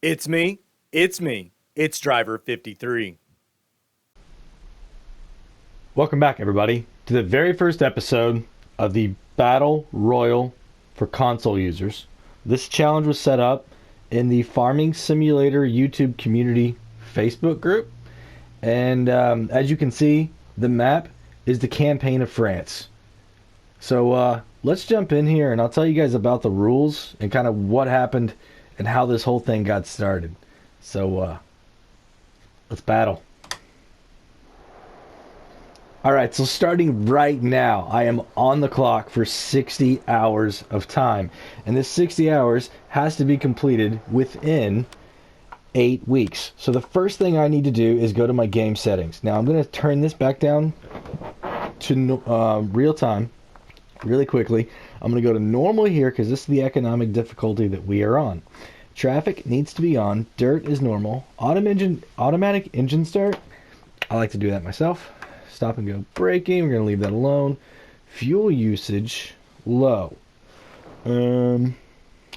It's me. It's me. It's Driver 53. Welcome back, everybody, to the very first episode of the Battle Royal for console users. This challenge was set up in the Farming Simulator YouTube community Facebook group. And as you can see, the map is the Campaign of France. So let's jump in here and I'll tell you guys about the rules and kind of what happened and how this whole thing got started. So let's battle. Alright, so starting right now, I am on the clock for 60 hours of time. And this 60 hours has to be completed within 8 weeks. So the first thing I need to do is go to my game settings. Now I'm going to turn this back down to real time really quickly. I'm going to go to normal here because this is the economic difficulty that we are on. Traffic needs to be on. Dirt is normal. Automatic engine start. I like to do that myself. Stop and go braking. We're going to leave that alone. Fuel usage low. We're going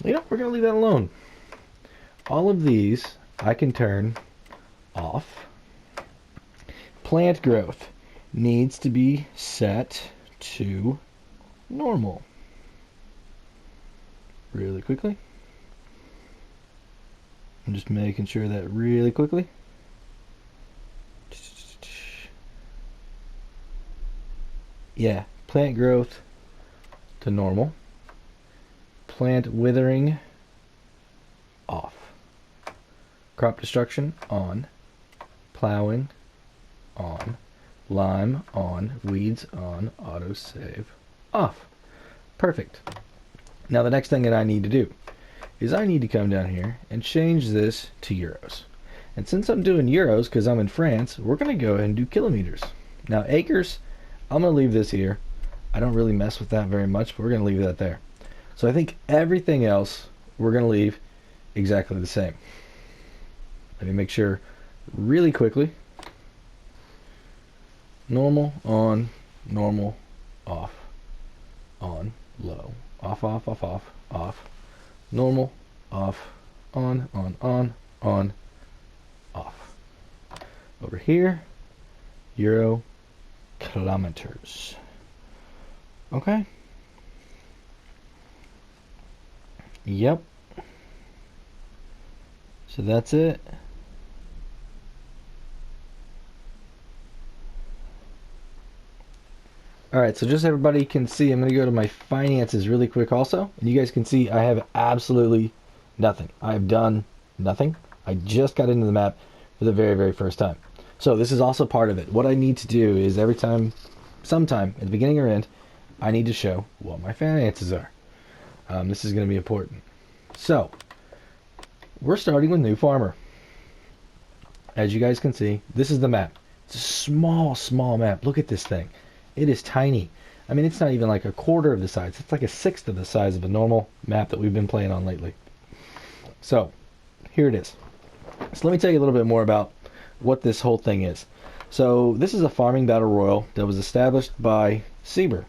to leave that alone. All of these I can turn off. Plant growth needs to be set to normal. Really quickly. I'm just making sure that really quickly. Yeah, plant growth to normal. Plant withering off. Crop destruction on. Plowing on. Lime on. Weeds on. Autosave off. Perfect. Now the next thing that I need to do is I need to come down here and change this to euros. And since I'm doing euros because I'm in France, we're going to go ahead and do kilometers. Now acres, I'm going to leave this here. I don't really mess with that very much, but we're going to leave that there. So I think everything else we're going to leave exactly the same. Let me make sure really quickly. Normal, on, normal, off, on, low, off, off, off, off, off, normal, off, on, off. Over here, euro, kilometers. Okay. Yep. So that's it. Alright, so just so everybody can see, I'm going to go to my finances really quick also. And you guys can see I have absolutely nothing. I've done nothing. I just got into the map for the very, very first time. So this is also part of it. What I need to do is every time, sometime at the beginning or end, I need to show what my finances are. This is going to be important. So, we're starting with new farmer. As you guys can see, this is the map. It's a small, small map. Look at this thing. It is tiny. I mean, it's not even like a quarter of the size. It's like a sixth of the size of a normal map that we've been playing on lately. So, here it is. So let me tell you a little bit more about what this whole thing is. So, this is a farming battle royal that was established by Sieber,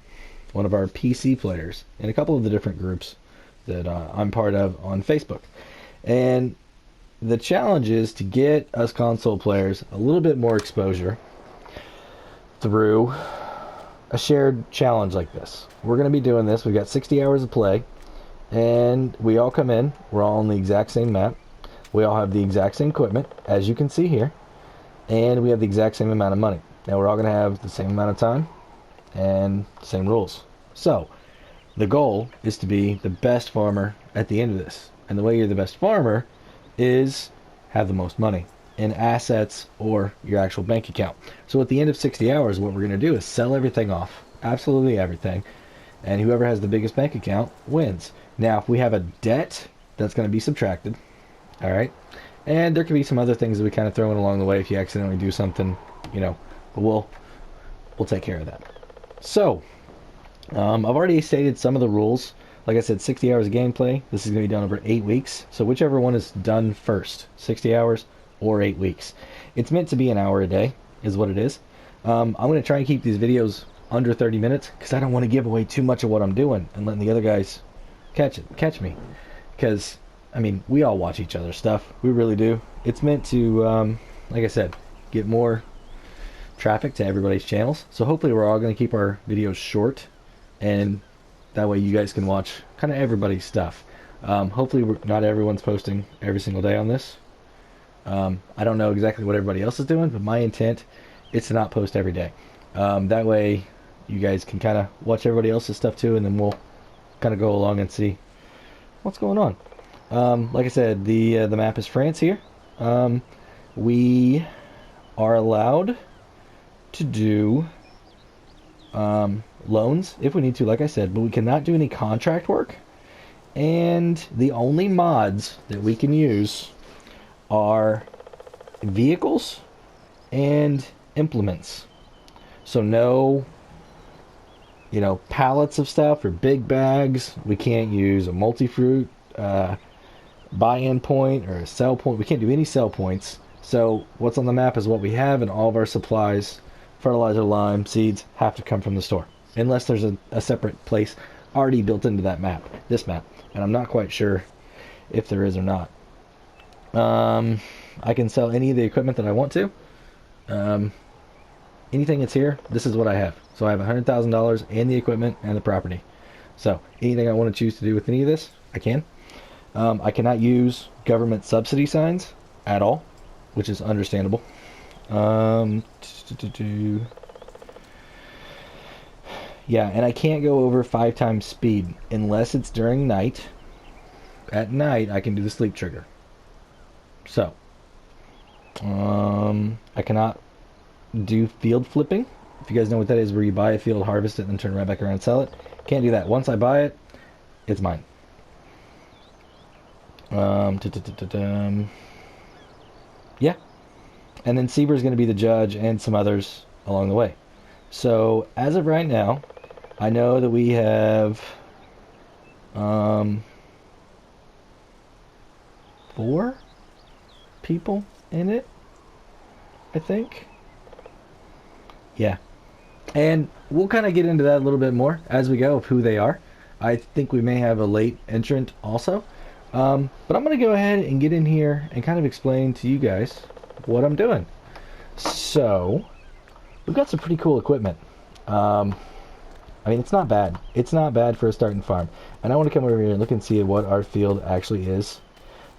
one of our PC players, and a couple of the different groups that I'm part of on Facebook. And the challenge is to get us console players a little bit more exposure through a shared challenge like this. We're going to be doing this. We've got 60 hours of play, and we all come in. We're all on the exact same map. We all have the exact same equipment, as you can see here, and we have the exact same amount of money. Now we're all going to have the same amount of time and same rules. So the goal is to be the best farmer at the end of this. And the way you're the best farmer is have the most money in assets or your actual bank account. So at the end of 60 hours, what we're going to do is sell everything off, absolutely everything, and whoever has the biggest bank account wins. Now, if we have a debt, that's going to be subtracted, all right? And there could be some other things that we kind of throw in along the way if you accidentally do something, but we'll take care of that. So, I've already stated some of the rules. Like I said, 60 hours of gameplay. This is going to be done over 8 weeks. So whichever one is done first, 60 hours or 8 weeks. It's meant to be an hour a day, is what it is. I'm going to try and keep these videos under 30 minutes because I don't want to give away too much of what I'm doing and letting the other guys catch me. Because I mean, we all watch each other's stuff. We really do. It's meant to, like I said, get more traffic to everybody's channels. So hopefully we're all going to keep our videos short, and that way you guys can watch kind of everybody's stuff. Hopefully not everyone's posting every single day on this. I don't know exactly what everybody else is doing, but my intent is to not post every day. That way you guys can kind of watch everybody else's stuff too, and then we'll kind of go along and see what's going on. Like I said, the map is France here. We are allowed to do loans if we need to, like I said, but we cannot do any contract work. And the only mods that we can use are vehicles and implements. So no, pallets of stuff or big bags. We can't use a multi-fruit buy-in point or a sell point. We can't do any sell points. So what's on the map is what we have, and all of our supplies, fertilizer, lime, seeds, have to come from the store. Unless there's a separate place already built into that map, this map. And I'm not quite sure if there is or not. I can sell any of the equipment that I want to. Anything that's here, this is what I have. So I have $100,000 and the equipment and the property. So anything I want to choose to do with any of this, I can. I cannot use government subsidy signs at all, which is understandable. Yeah, and I can't go over 5 times speed unless it's during night. At night, I can do the sleep trigger. So, I cannot do field flipping. If you guys know what that is, where you buy a field, harvest it, and then turn right back around and sell it. Can't do that. Once I buy it, it's mine. Yeah. And then Sieber's going to be the judge and some others along the way. So, as of right now, I know that we have 4 people in it, I think. Yeah. And we'll kind of get into that a little bit more as we go of who they are. I think we may have a late entrant also. But I'm going to go ahead and get in here and kind of explain to you guys what I'm doing. So, we've got some pretty cool equipment. I mean, it's not bad. It's not bad for a starting farm. And I want to come over here and look and see what our field actually is.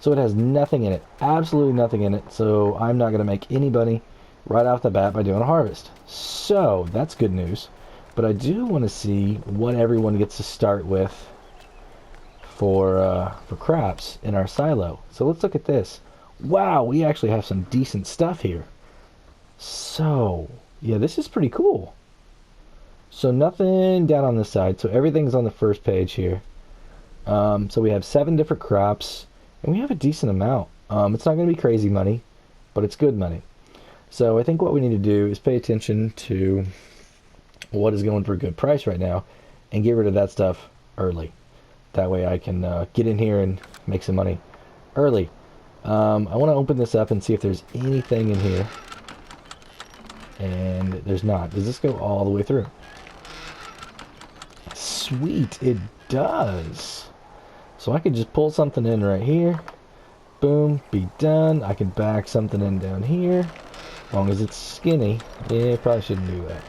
So it has nothing in it. Absolutely nothing in it. So I'm not going to make any money right off the bat by doing a harvest. So that's good news. But I do want to see what everyone gets to start with for crops in our silo. So let's look at this. Wow, we actually have some decent stuff here. So, yeah, this is pretty cool. So nothing down on this side. So everything's on the first page here. So we have 7 different crops, and we have a decent amount. It's not going to be crazy money, but it's good money. So I think what we need to do is pay attention to what is going for a good price right now, and get rid of that stuff early. That way I can get in here and make some money early. I want to open this up and see if there's anything in here. And there's not. Does this go all the way through? Sweet, it does. So I could just pull something in right here. Boom, be done. I can back something in down here. As long as it's skinny. Yeah, probably shouldn't do that.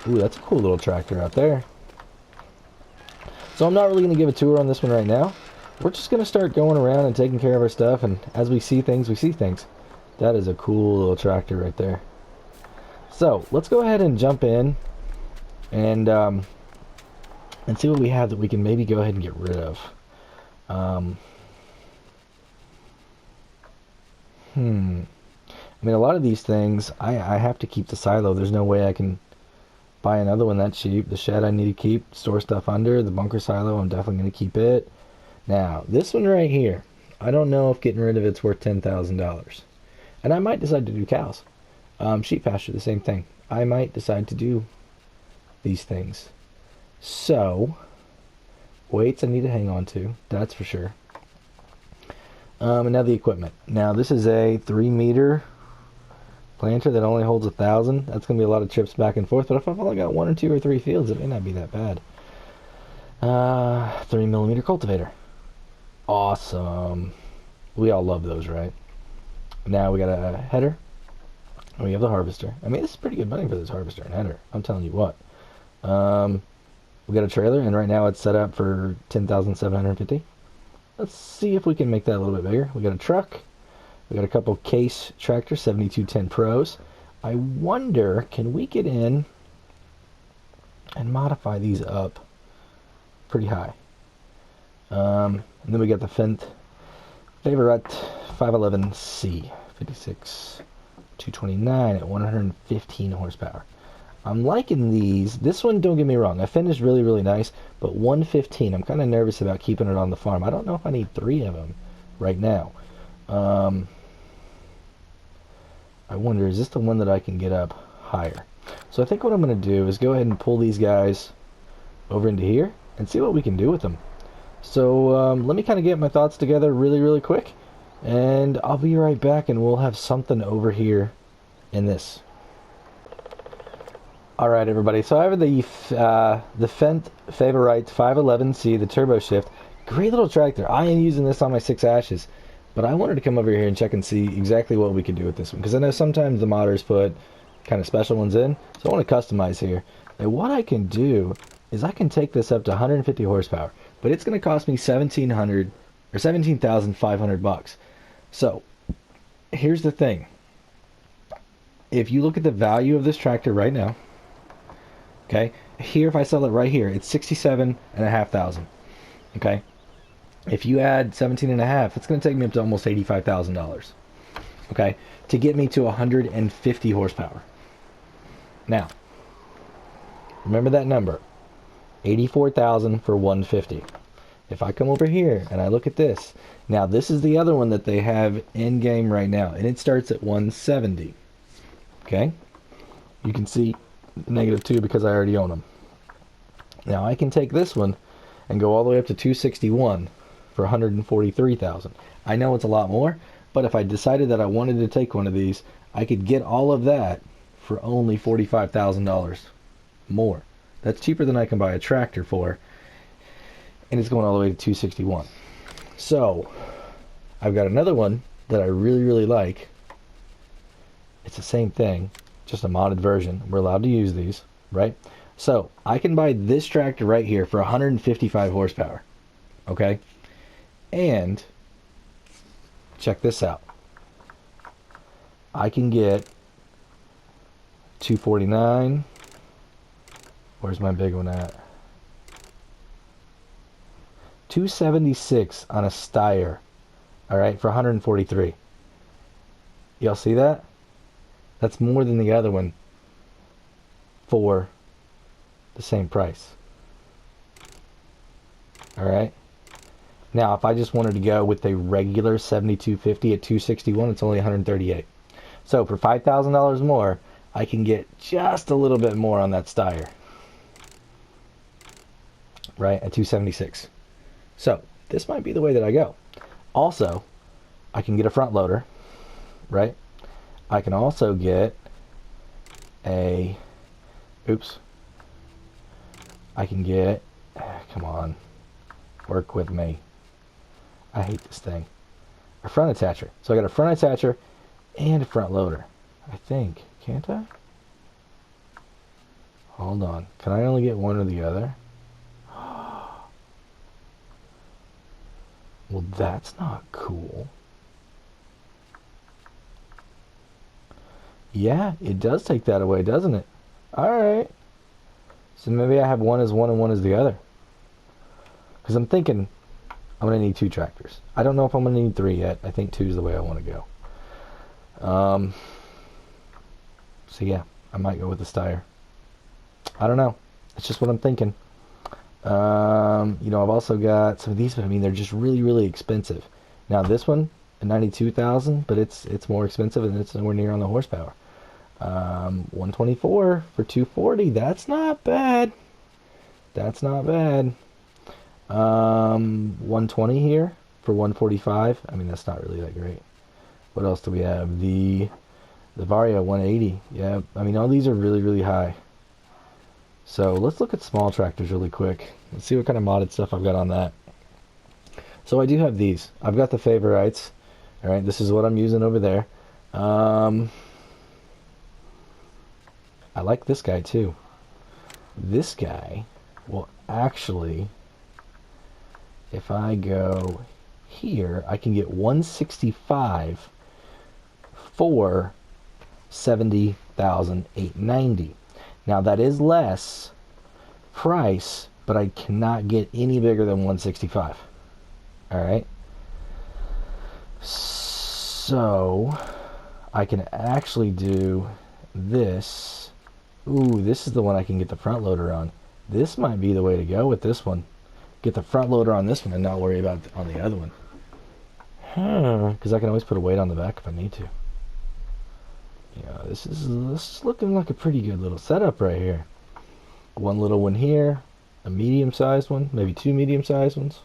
Ooh, that's a cool little tractor out there. So I'm not really going to give a tour on this one right now. We're just going to start going around and taking care of our stuff. And as we see things, we see things. That is a cool little tractor right there. So let's go ahead and jump in and see what we have that we can maybe go ahead and get rid of. I mean, a lot of these things, I have to keep the silo. There's no way I can buy another one that cheap. The shed I need to keep, store stuff under. The bunker silo, I'm definitely going to keep it. Now, this one right here, I don't know if getting rid of it's worth $10,000. And I might decide to do cows. Sheep pasture, the same thing. I might decide to do these things. So, weights I need to hang on to, that's for sure. And now the equipment. Now this is a 3-meter planter that only holds 1,000. That's going to be a lot of trips back and forth, but if I've only got 1 or 2 or 3 fields, it may not be that bad. 3mm cultivator. Awesome. We all love those, right? Now we got a header. And we have the harvester. I mean, this is pretty good money for this harvester and header. I'm telling you what. We got a trailer, and right now it's set up for 10,750. Let's see if we can make that a little bit bigger. We got a truck. We got a couple case tractors, 7210 Pros. I wonder, can we get in and modify these up pretty high? And then we got the Fendt Favorite 511C 56 229 at 115 horsepower. I'm liking these. This one, don't get me wrong, I finished really, really nice, but 115, I'm kind of nervous about keeping it on the farm. I don't know if I need 3 of them right now. I wonder, is this the one that I can get up higher? So I think what I'm going to do is go ahead and pull these guys over into here and see what we can do with them. So let me kind of get my thoughts together really, really quick, and I'll be right back, and we'll have something over here in this. Alright everybody, so I have the Fendt Favorite 511C, the turbo shift. Great little tractor. I am using this on my 6 ashes, but I wanted to come over here and check and see exactly what we could do with this one, because I know sometimes the modders put kind of special ones in, so I want to customize here. And what I can do is I can take this up to 150 horsepower, but it's going to cost me 1,700 or 17,500 bucks. So here's the thing. If you look at the value of this tractor right now, okay, here if I sell it right here, it's 67,500. Okay, if you add 17.5, it's going to take me up to almost $85,000. Okay, to get me to 150 horsepower. Now, remember that number, 84,000 for 150. If I come over here and I look at this, now this is the other one that they have in game right now, and it starts at 170. Okay, you can see -2 because I already own them. Now I can take this one and go all the way up to 261 for 143,000. I know it's a lot more, but if I decided that I wanted to take one of these, I could get all of that for only $45,000 more. That's cheaper than I can buy a tractor for, and it's going all the way to 261. So I've got another one that I really, really like. It's the same thing, just a modded version. We're allowed to use these, right? So I can buy this tractor right here for 155 horsepower. Okay, and check this out. I can get 249. Where's my big one at? 276 on a Steyr. All right, for 143. Y'all see that? That's more than the other one for the same price. All right. Now, if I just wanted to go with a regular 7250 at 261, it's only 138. So for $5,000 more, I can get just a little bit more on that Steyr. Right, at 276. So this might be the way that I go. Also, I can get a front loader, right? I can also get a, I can get, come on, work with me. I hate this thing. A front attacher. So I got a front attacher and a front loader. I think, can't I? Hold on. Can I only get one or the other? Well, that's not cool. Yeah, it does take that away, doesn't it? Alright. So maybe I have one as one and one as the other. Because I'm thinking I'm going to need 2 tractors. I don't know if I'm going to need 3 yet. I think 2 is the way I want to go. So yeah, I might go with the Steyr. I don't know. It's just what I'm thinking. You know, I've also got some of these, but I mean, they're just really, really expensive. Now this one, 92,000, but it's more expensive and it's nowhere near on the horsepower. 124 for 240. That's not bad. That's not bad. 120 here for 145. I mean, that's not really that great. What else do we have? The Vario 180. Yeah, I mean, all these are really, really high. So let's look at small tractors really quick. Let's see what kind of modded stuff I've got on that. So I do have these. I've got the favorites. All right, this is what I'm using over there. I like this guy too. This guy will actually, if I go here, I can get 165 for 70,890. Now that is less price, but I cannot get any bigger than 165. All right. So I can actually do this. Ooh, this is the one I can get the front loader on. This might be the way to go with this one. Get the front loader on this one and not worry about on the other one. Because I can always put a weight on the back if I need to. Yeah, this is looking like a pretty good little setup right here. One little one here, a medium-sized one, maybe two medium-sized ones.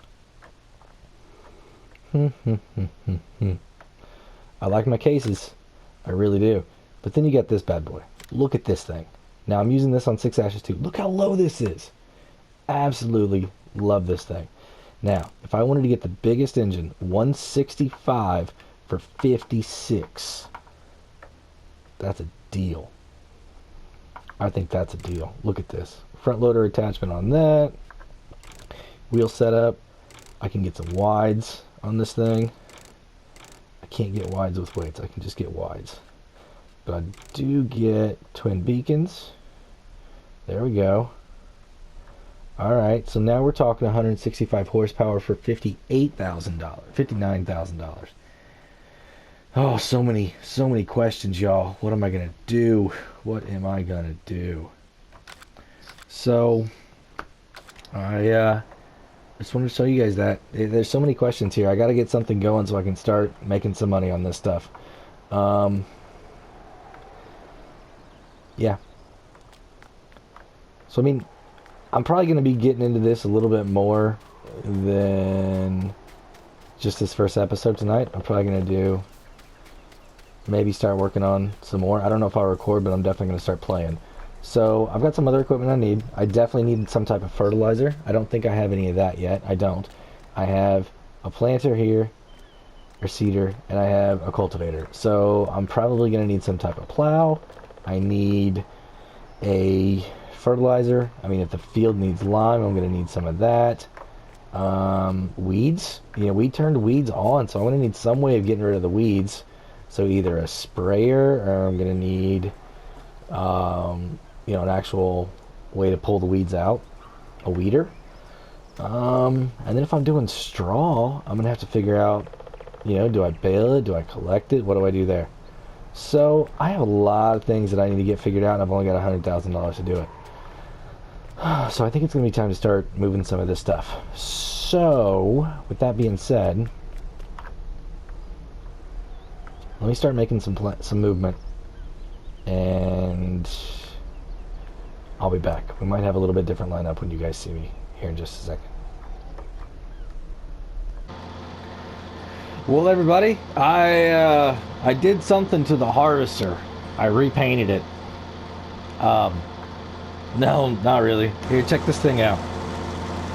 I like my cases. I really do. But then you get this bad boy. Look at this thing. Now I'm using this on 6 ashes too. Look how low this is. Absolutely love this thing. Now, if I wanted to get the biggest engine, 165 for 56. That's a deal. I think that's a deal. Look at this. Front loader attachment on that. Wheel setup. I can get some wides on this thing. I can't get wides with weights. I can just get wides. But I do get twin beacons. There we go. Alright, so now we're talking 165 horsepower for $58,000. $59,000. Oh, so many questions, y'all. What am I going to do? What am I going to do? So, I just wanted to show you guys that. There's so many questions here. I got to get something going so I can start making some money on this stuff. Yeah. So, I mean, I'm probably going to be getting into this a little bit more than just this first episode tonight. I'm probably going to do, maybe start working on some more. I don't know if I'll record, but I'm definitely going to start playing. So, I've got some other equipment I need. I definitely need some type of fertilizer. I don't think I have any of that yet. I don't. I have a planter here, or seeder, and I have a cultivator. So, I'm probably going to need some type of plow. I need a fertilizer. I mean, if the field needs lime, I'm going to need some of that. Weeds. You know, we turned weeds on, so I'm going to need some way of getting rid of the weeds. So either a sprayer, or I'm going to need, you know, an actual way to pull the weeds out, a weeder. And then if I'm doing straw, I'm going to have to figure out, you know, do I bale it? Do I collect it? What do I do there? So I have a lot of things that I need to get figured out, and I've only got $100,000 to do it. So I think it's going to be time to start moving some of this stuff. So, with that being said, let me start making some movement, and I'll be back. We might have a little bit different lineup when you guys see me here in just a second. Well, everybody, I did something to the harvester. I repainted it. No, not really. Here, check this thing out.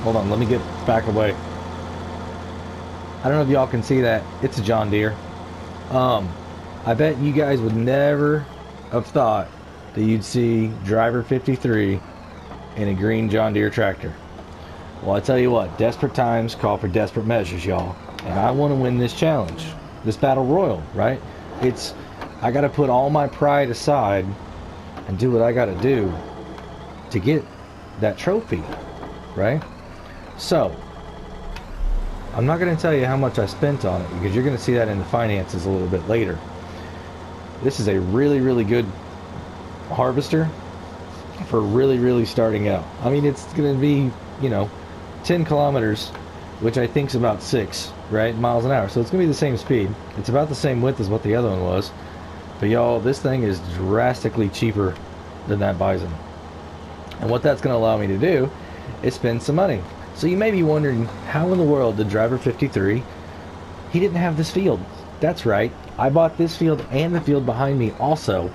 Hold on, let me get back away. I don't know if y'all can see that. It's a John Deere. I bet you guys would never have thought that you'd see driver 53 in a green John Deere tractor. Well, I tell you what, desperate times call for desperate measures, y'all. And I want to win this challenge, this battle royal, right? I got to put all my pride aside and do what I got to do to get that trophy, right? So, I'm not going to tell you how much I spent on it, because you're going to see that in the finances a little bit later. This is a really, really good harvester for really, really starting out. I mean, it's going to be, you know, 10 kilometers, which I think is about 6, right, miles an hour. So it's going to be the same speed. It's about the same width as what the other one was. But y'all, this thing is drastically cheaper than that Bison. And what that's going to allow me to do is spend some money. So you may be wondering, how in the world did driver 53, he didn't have this field? That's right, I bought this field and the field behind me also,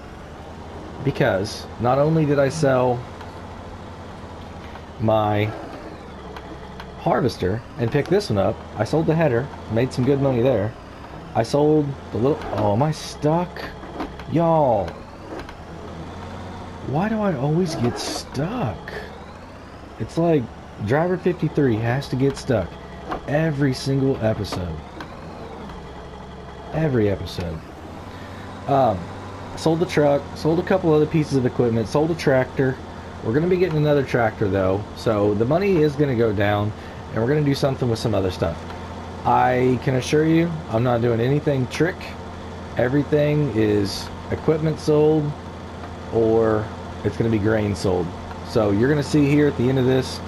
because not only did I sell my harvester and picked this one up. I sold the header, made some good money there. I sold the little... Oh, am I stuck? Y'all. Why do I always get stuck? It's like Driver 53 has to get stuck every single episode. Every episode. Sold the truck, sold a couple other pieces of equipment, sold a tractor. We're going to be getting another tractor though, so the money is going to go down, and we're going to do something with some other stuff. I can assure you, I'm not doing anything trick. Everything is equipment sold, or it's going to be grain sold. So you're going to see here at the end of this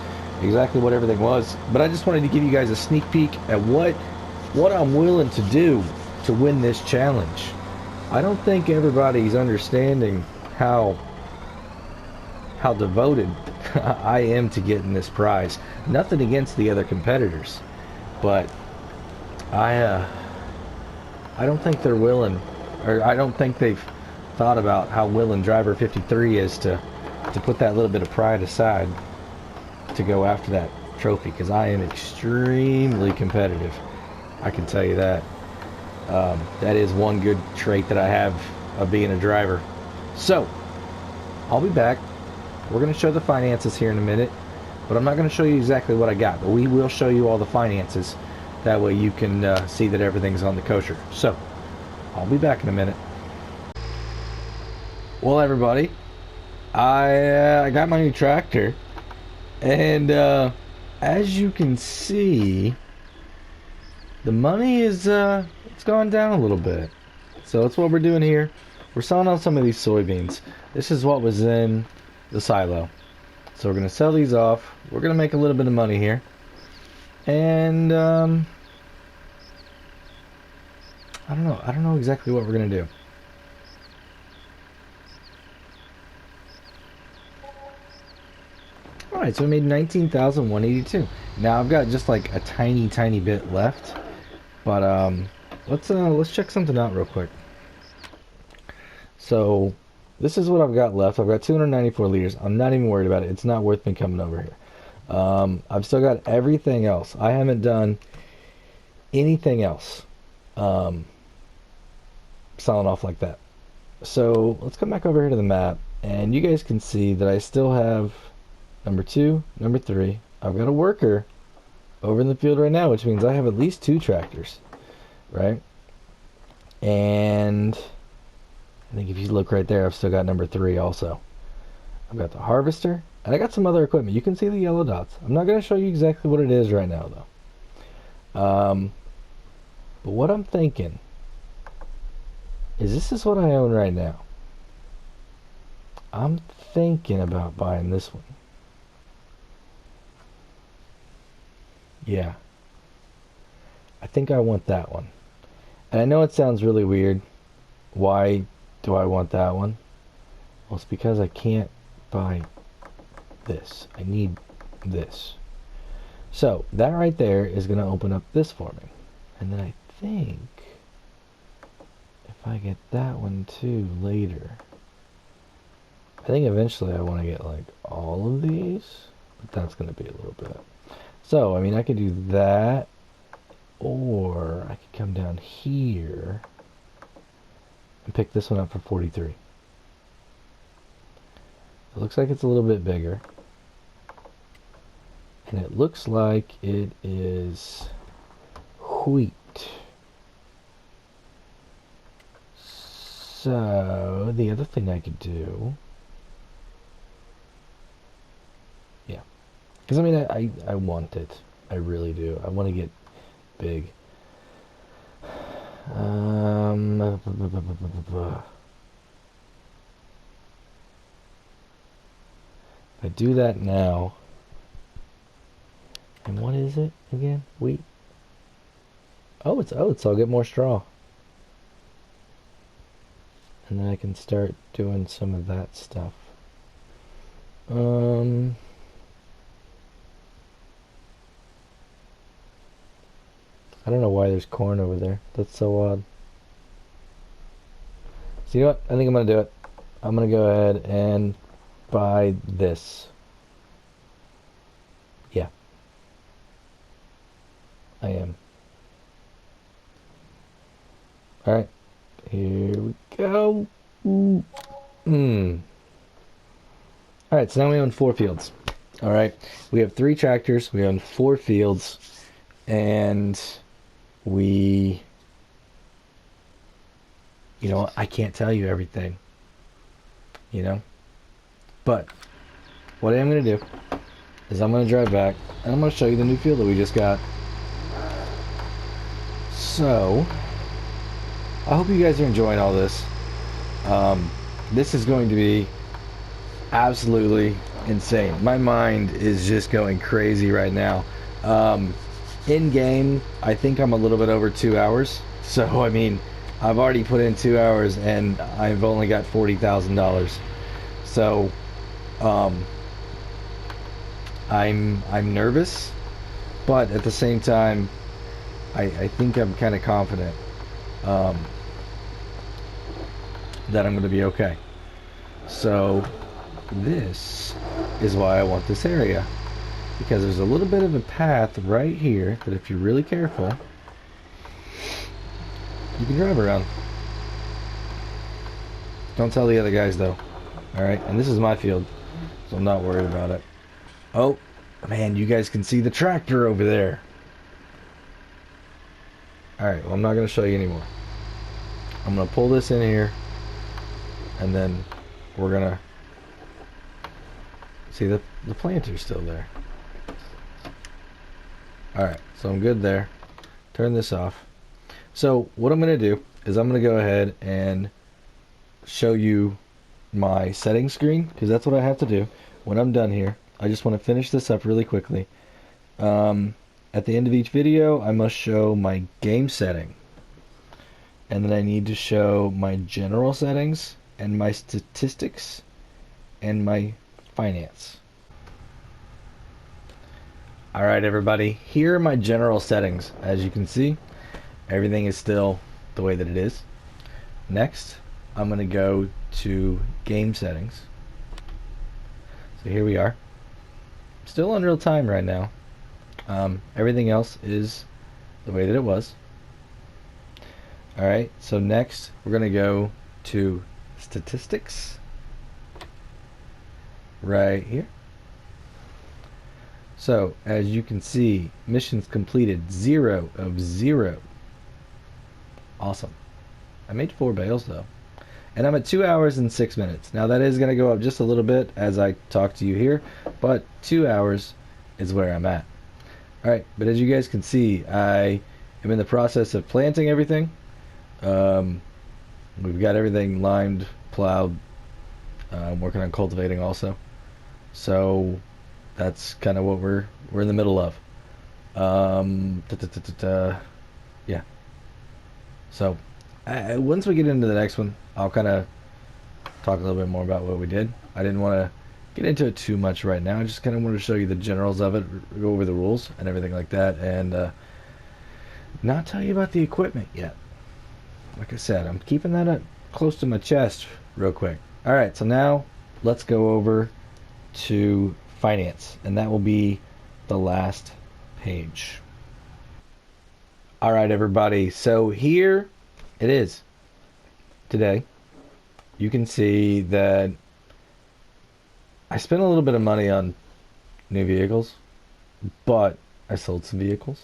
exactly what everything was. But I just wanted to give you guys a sneak peek at what I'm willing to do to win this challenge. I don't think everybody's understanding how devoted I am to getting this prize. Nothing against the other competitors, but I don't think they're willing, or I don't think they've thought about how willing Driver 53 is to put that little bit of pride aside to go after that trophy, because I am extremely competitive. I can tell you that. That is one good trait that I have of being a driver. So, I'll be back. We're going to show the finances here in a minute, but I'm not going to show you exactly what I got, but we will show you all the finances. That way you can see that everything's on the kosher. So, I'll be back in a minute. Well, everybody, I got my new tractor, and as you can see, the money is it's gone down a little bit. So that's what we're doing here. We're selling out some of these soybeans. This is what was in the silo. So we're gonna sell these off. We're gonna make a little bit of money here, and I don't know exactly what we're gonna do. Alright, so we made 19,182. Now I've got just like a tiny bit left. But let's check something out real quick. So this is what I've got left. I've got 294 liters. I'm not even worried about it. It's not worth me coming over here. I've still got everything else. I haven't done anything else selling off like that. So let's come back over here to the map, and you guys can see that I still have number 2, number 3. I've got a worker over in the field right now, which means I have at least 2 tractors, right? And I think if you look right there, I've still got number 3 also. I've got the harvester, and I got some other equipment. You can see the yellow dots. I'm not going to show you exactly what it is right now, though. But what I'm thinking is this is what I own right now. I'm thinking about buying this one. Yeah. I think I want that one. And I know it sounds really weird. Why do I want that one? Well, it's because I can't buy this. I need this. So, that right there is going to open up this for me. And then I think if I get that one too later, I think eventually I want to get like all of these, but that's going to be a little bit. So, I mean, I could do that, or I could come down here and pick this one up for 43. It looks like it's a little bit bigger. And it looks like it is wheat. So, the other thing I could do... Yeah. Because, I mean, I want it. I really do. I want to get big. If I do that now... And what is it again? Wheat? Oh, it's oats. I'll get more straw. And then I can start doing some of that stuff. I don't know why there's corn over there. That's so odd. So you know what? I think I'm going to do it. I'm going to go ahead and buy this. Yeah. I am. Alright, here we go. Ooh. Alright, so now we own 4 fields. Alright, we have 3 tractors, we own 4 fields, and we... You know, I can't tell you everything. You know? But, what I am going to do is I'm going to drive back, and I'm going to show you the new field that we just got. So, I hope you guys are enjoying all this. This is going to be absolutely insane. My mind is just going crazy right now. In game, I think I'm a little bit over 2 hours. So, I mean, I've already put in 2 hours and I've only got $40,000. So, I'm nervous, but at the same time, I think I'm kind of confident that I'm going to be okay. So this is why I want this area, because there's a little bit of a path right here that if you're really careful, you can drive around. Don't tell the other guys though. Alright, and this is my field, so I'm not worried about it. Oh, man, you guys can see the tractor over there. Alright, well, I'm not going to show you anymore. I'm going to pull this in here, and then we're going to see the planter's still there. Alright, so I'm good there. Turn this off. So what I'm going to do is I'm going to go ahead and show you my settings screen, because that's what I have to do when I'm done here. I just want to finish this up really quickly. At the end of each video, I must show my game setting. And then I need to show my general settings and my statistics and my finance. Alright everybody, here are my general settings. As you can see, everything is still the way that it is. Next, I'm going to go to game settings. So here we are. Still on real time right now. Everything else is the way that it was. Alright, so next we're going to go to statistics. Right here. So, as you can see, missions completed 0 of 0. Awesome. I made 4 bales though. And I'm at 2 hours and 6 minutes. Now that is going to go up just a little bit as I talk to you here, but 2 hours is where I'm at. Alright, but as you guys can see, I am in the process of planting everything. We've got everything limed, plowed. I'm working on cultivating also. So that's kind of what we're in the middle of. Yeah. So once we get into the next one, I'll kind of talk a little bit more about what we did. I didn't want to get into it too much right now. I just kind of wanted to show you the generals of it, go over the rules and everything like that, and not tell you about the equipment yet. Like I said, I'm keeping that up close to my chest real quick. Alright, so now let's go over to finance, and that will be the last page. Alright everybody, so here it is. Today, you can see that I spent a little bit of money on new vehicles, but I sold some vehicles.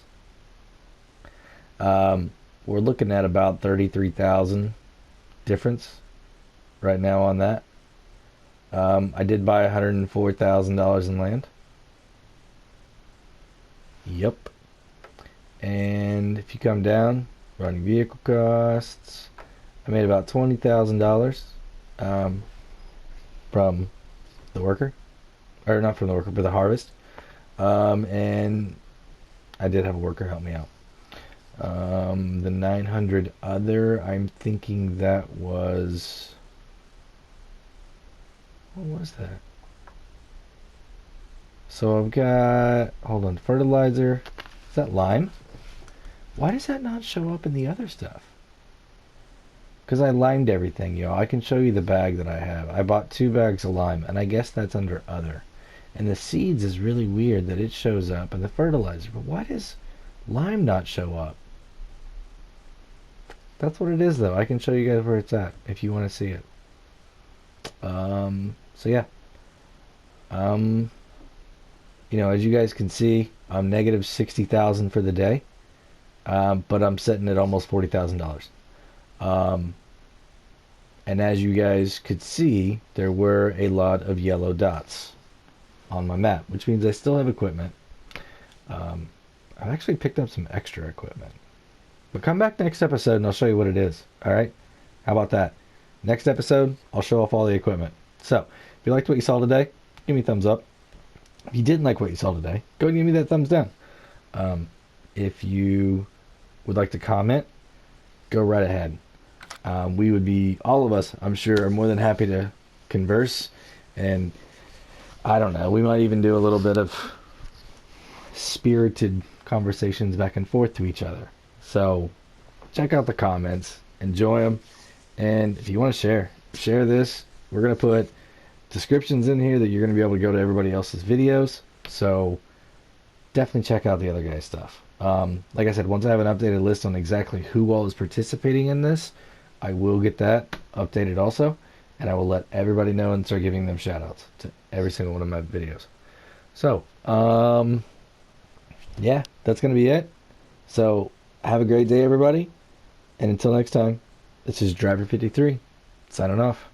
We're looking at about 33,000 difference right now on that. I did buy $104,000 in land. Yep. And if you come down, running vehicle costs, I made about $20,000 from the worker, or not from the worker, but the harvest. And I did have a worker help me out. The 900 other, I'm thinking that was, what was that? So I've got, hold on, fertilizer. Is that lime? Why does that not show up in the other stuff? Because I limed everything, y'all. I can show you the bag that I have. I bought 2 bags of lime, and I guess that's under other. And the seeds is really weird that it shows up, and the fertilizer. But Lime not show up? That's what it is, though. I can show you guys where it's at if you want to see it. So yeah. Um, as you guys can see, I'm negative 60,000 for the day, but I'm sitting at almost $40,000. Um, and as you guys could see, there were a lot of yellow dots on my map, which means I still have equipment. I've actually picked up some extra equipment. But come back next episode and I'll show you what it is. Alright? How about that? Next episode, I'll show off all the equipment. So, if you liked what you saw today, give me a thumbs up. If you didn't like what you saw today, go and give me that thumbs down. If you would like to comment, go right ahead. We would be, all of us, I'm sure, are more than happy to converse. And I don't know, we might even do a little bit of spirited conversations back and forth to each other. So check out the comments, enjoy them, and if you want to share this. We're going to put descriptions in here that you're going to be able to go to everybody else's videos. So definitely check out the other guys' stuff. Like I said, once I have an updated list on exactly who all is participating in this, I will get that updated also, and I will let everybody know and start giving them shout outs to every single one of my videos. So, yeah, that's going to be it. So, have a great day, everybody. And until next time, this is Driver 53 signing off.